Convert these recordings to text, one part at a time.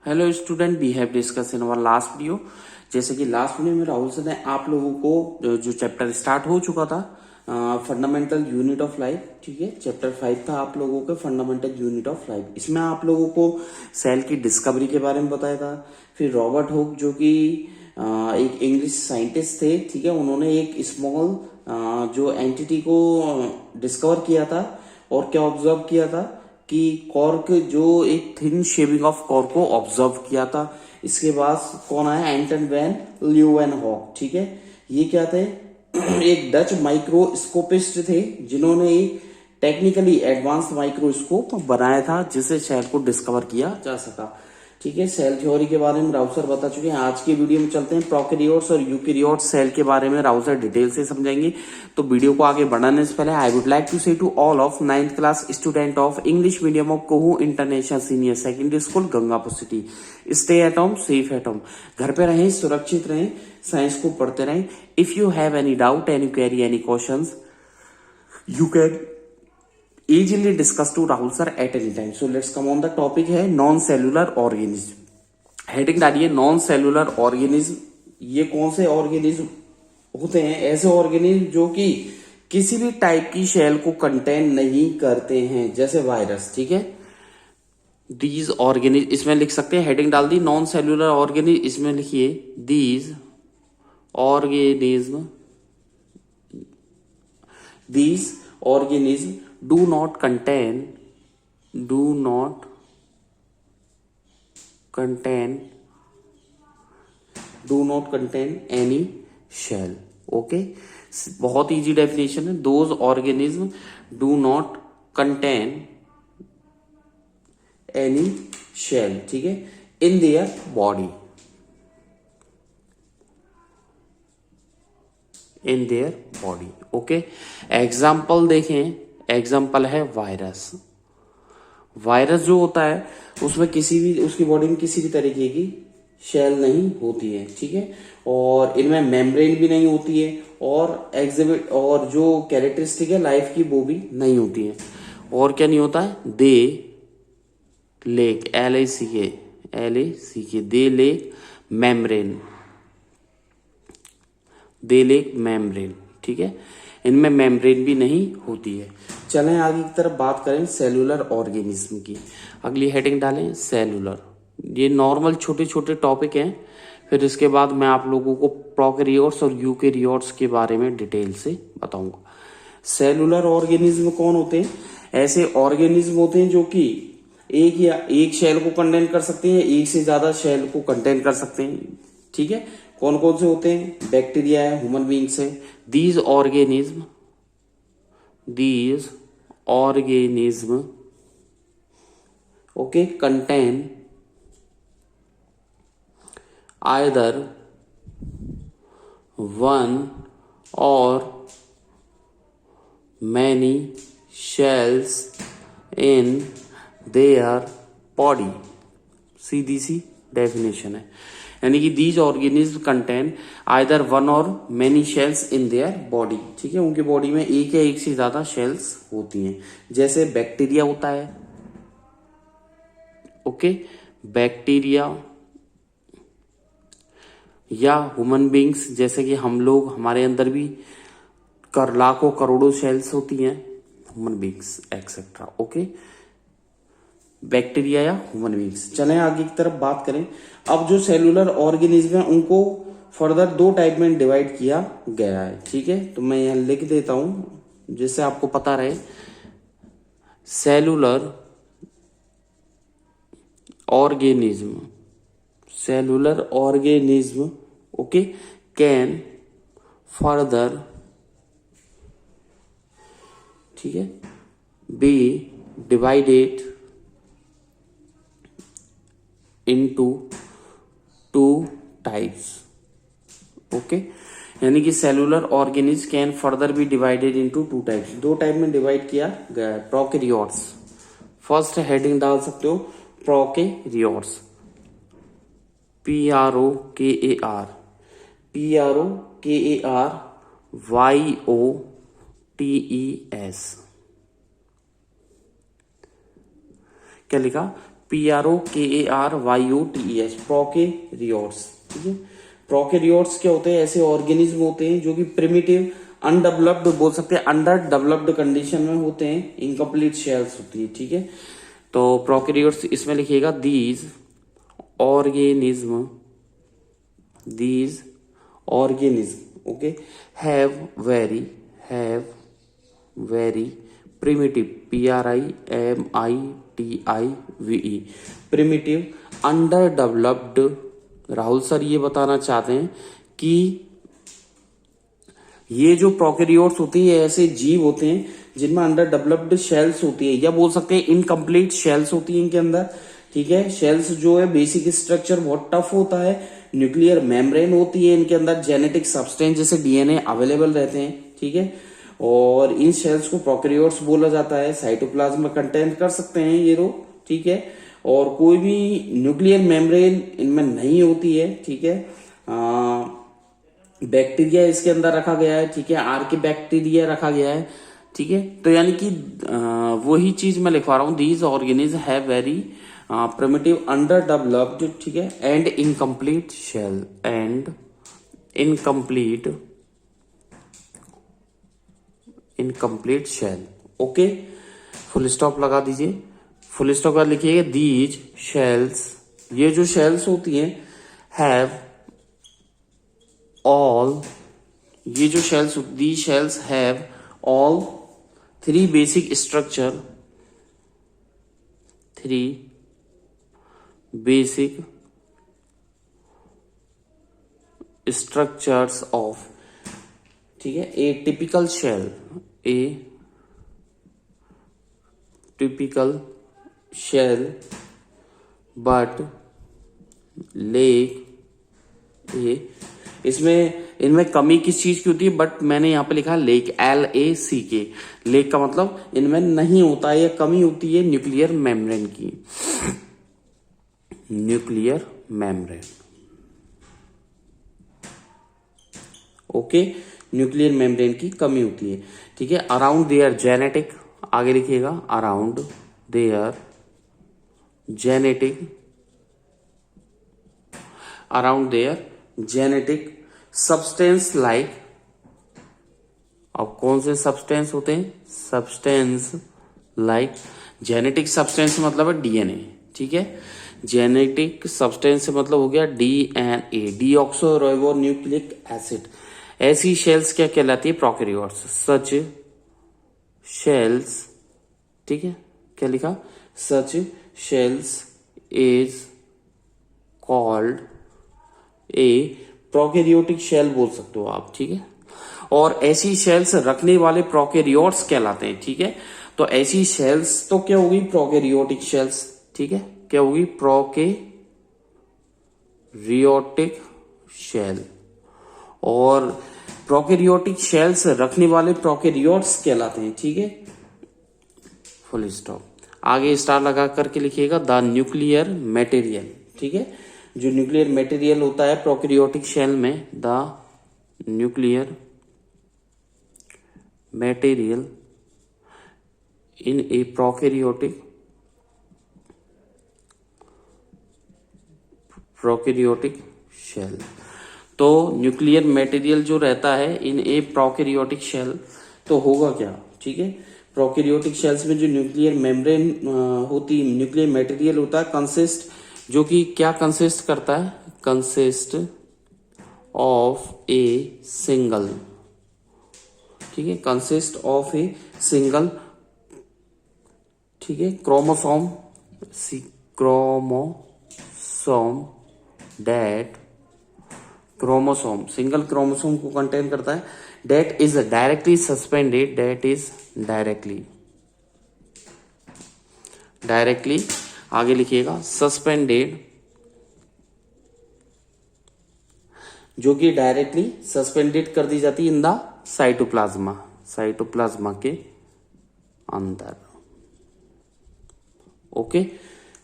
Hello student, we have discuss in our last video. जैसे कि last video में Rahul sir ने आप लोगों को जो चैप्टर स्टार्ट हो चुका था, फंडामेंटल यूनिट ऑफ लाइफ, ठीक है, चैप्टर 5 था आप लोगों के फंडामेंटल यूनिट ऑफ लाइफ। इसमें आप लोगों को सेल की डिस्कवरी के बारे में बताया था। फिर रॉबर्ट हुक जो कि एक इंग्लिश साइंटिस्ट थे, ठीक है, उन्होंने एक स्मॉल जो एंटिटी को डिस्कवर किया था और क्या ऑब्जर्व किया था कि कॉर्क, जो एक थिन शेविंग ऑफ कॉर्क को ऑब्जर्व किया था। इसके बाद कौन आया? एंटन वैन ल्यूवेनहॉक, ठीक है। ये क्या थे? एक डच माइक्रोस्कोपिस्ट थे जिन्होंने एक टेक्निकली एडवांस माइक्रोस्कोप बनाया था जिससे सेल को डिस्कवर किया जा सका, ठीक है। सेल थ्योरी के बारे में राउत सर बता चुके हैं। आज की वीडियो में चलते हैं प्रोकैरियोट्स और यूकैरियोट्स सेल के बारे में राउत सर डिटेल से समझाएंगे। तो वीडियो को आगे बढ़ाने से पहले I would like to say to all of 9th class student of English medium of Kohu international senior secondary school Gangapur city, stay at home, safe at home. घर पे रहें, सुरक्षित रहें, साइंस को पढ़ते रहें। If you have any doubt and you carry any question, you can easily discuss to Rahul sir at any time. So let's come on the topic है non cellular organism. Heading डालिए non cellular organism. ये कौन से organism होते हैं? ऐसे organism जो कि किसी भी टाइप की सेल को कंटेन नहीं करते हैं, जैसे वायरस, ठीक है। दीज ऑर्गेनिज्म, इसमें लिख सकते हैं, हेडिंग डाल दी नॉन सेलुलर ऑर्गेनिज्म, इसमें लिखिए these organism, these organisms do not contain any shell, okay। बहुत इजी डेफिनेशन है। those organisms do not contain any shell, ठीक है, in their body, in their body, okay. Example देखें, example है virus. Virus जो होता है उसमें किसी भी, उसकी बॉडी में किसी भी तरीके की शेल नहीं होती है, ठीक है, और इनमें मेम्ब्रेन भी नहीं होती है, और एग्जिबिट और जो कैरेक्टरिस्टिक है लाइफ की वो भी नहीं होती है। और क्या नहीं होता है? दे लेक, LACK दे लेक मेम्ब्रेन, दे लेक मेम्ब्रेन, ठीक है, इनमें मेम्ब्रेन भी नहीं होती है। चलें आगे की तरफ बात करें सेलुलर ऑर्गेनिज्म की। अगली हेडिंग डालें सेलुलर। ये नॉर्मल छोटे छोटे टॉपिक हैं, फिर इसके बाद मैं आप लोगों को प्रोकैरियोट्स और यूकैरियोट्स के बारे में डिटेल से बताऊंगा। सेलुलर ऑर्गेनिज्म कौन होते हैं? ऐसे ऑर्गेनिज्म होते हैं जो कि एक या एक शेल को कंटेन कर सकते हैं, एक से ज्यादा शेल को कंटेन कर सकते हैं, ठीक है। कौन कौन से होते हैं? बैक्टीरिया है, ह्यूमन बींग्स है। These organism okay contain either one or many cells in their body. सीधी सी डेफिनेशन है, यानी कि these organism contain either one or many cells in their body, ठीक है, उनकी बॉडी में एक या एक से ज्यादा शेल्स होती हैं। जैसे बैक्टीरिया होता है, ओके, बैक्टीरिया, या ह्यूमन बींग्स जैसे कि हम लोग, हमारे अंदर भी लाखों करोड़ों सेल्स होती हैं, human beings etcetera, okay, bacteria या ह्यूमन बींग्स। चलें आगे की तरफ बात करें। अब जो सेलुलर ऑर्गेनिज्म है उनको फर्दर दो टाइप में डिवाइड किया गया है, ठीक है, तो मैं यहां लिख देता हूं जिससे आपको पता रहे। Cellular organism okay can further, ठीक है, be divided into two types, okay, यानी कि cellular organism can further be divided into two types. दो टाइप में डिवाइड किया गया है। प्रोकैरियोट्स, फर्स्ट हेडिंग डाल सकते हो प्रोकैरियोट्स, PROKARYOTES, क्या लिखा? PROKARYOTES, prokaryotes. ठीक है, प्रोकैरियोट्स क्या होते हैं? ऐसे ऑर्गेनिज्म होते हैं जो कि प्रिमिटिव, अनडेवलप्ड बोल सकते हैं, अंडर डेवलप्ड कंडीशन में होते हैं, इनकम्प्लीट शेल्स होती है। ठीक है, तो प्रोकैरियोट्स इसमें लिखिएगा these organism okay have very primitive, PRIMITIVE, primitive, under developed. Rahul sir ये बताना चाहते हैं कि ये जो प्रोकैरियोट्स होती है ऐसे जीव होते हैं जिनमें अंडर डेवलप्ड शेल्स होती है, या बोल सकते हैं इनकम्प्लीट शेल्स होती है इनके अंदर। ठीक है, शेल्स जो है बेसिक स्ट्रक्चर बहुत टफ होता है, न्यूक्लियर मेम्ब्रेन होती है इनके अंदर, जेनेटिक सब्सटेंस जैसे DNA अवेलेबल रहते हैं। ठीक है, और इन शेल्स को प्रोकैरियोट्स बोला जाता है। साइटोप्लाज्म में कंटेन कर सकते हैं ये लोग। ठीक है, और कोई भी न्यूक्लियर मेम्ब्रेन इनमें नहीं होती है। ठीक है, बैक्टीरिया इसके अंदर रखा गया है। ठीक है, आर्की बैक्टीरिया रखा गया है। ठीक है, तो यानी कि वही चीज मैं लिखवा रहा हूं, these organism have very primitive, under developed, ठीक है, and incomplete cell, incomplete cell. Okay, full stop लगा दीजिए। फुल स्टॉप का लिखिएगा दीज शेल्स, ये जो शेल्स होती हैं, हैव ऑल, ये जो cells, the cells have all three basic structure, three basic structures of, ठीक है, a typical cell, a typical cell, but like a, इसमें इनमें कमी किस चीज की होती है? बट मैंने यहां पे लिखा लेक, LACK, लेक का मतलब इनमें नहीं होता है, या कमी होती है न्यूक्लियर मेम्ब्रेन की, nuclear membrane. Okay, nuclear membrane की कमी होती है। ठीक है, अराउंड देयर जेनेटिक, आगे लिखिएगा around there genetic, around there genetic substance like, अब कौन से सब्सटेंस होते हैं? सब्सटेंस लाइक, जेनेटिक सब्सटेंस मतलब है DNA। ठीक है, जेनेटिक सब्सटेंस से मतलब हो गया DNA, डीऑक्सोराइबो न्यूक्लिक एसिड। ऐसी शेल्स क्या कहलाती है? प्रोकैरियोट्स। सच शेल्स, ठीक है, क्या लिखा? Such cells is called a prokaryotic cell बोल सकते हो आप। ठीक है, और ऐसी शेल्स रखने वाले प्रोकैरियोट्स कहलाते हैं। ठीक है, तो ऐसी शेल्स तो क्या होगी? Prokaryotic cells. ठीक है, क्या होगी? Prokaryotic cell. और प्रोकैरियोटिक शेल्स रखने वाले प्रोकैरियोट्स कहलाते हैं। ठीक है, फुल स्टॉप। आगे स्टार लगा करके लिखिएगा द न्यूक्लियर मटेरियल। ठीक है, जो न्यूक्लियर मटेरियल होता है प्रोकैरियोटिक शेल में, the nuclear material in a prokaryotic cell. तो न्यूक्लियर मटेरियल जो रहता है इन ए प्रोकैरियोटिक शेल, तो होगा क्या? ठीक है, प्रोकैरियोटिक शेल्स में जो न्यूक्लियर मेम्ब्रेन होती, न्यूक्लियर मटेरियल होता है, कंसिस्ट, जो कि क्या कंसिस्ट करता है? कंसिस्ट ऑफ ए सिंगल, ठीक है, कंसिस्ट ऑफ ए सिंगल, ठीक है, chromosome, that chromosome, single chromosome को कंटेन करता है, that is directly suspended, that is directly, आगे लिखिएगा सस्पेंडेड, जो कि डायरेक्टली सस्पेंडेड कर दी जाती है इन द साइटोप्लाज्मा के अंदर। ओके,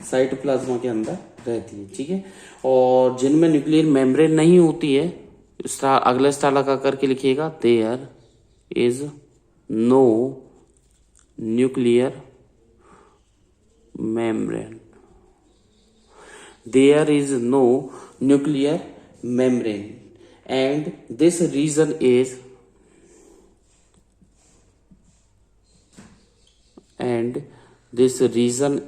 साइटोप्लाज्मा के अंदर रहती है। ठीक है, और जिनमें न्यूक्लियर मेम्ब्रेन नहीं होती है, स्टार, अगला स्टार लगा करके लिखिएगा there is no nuclear membrane. there is no nuclear membrane, and this region is and this region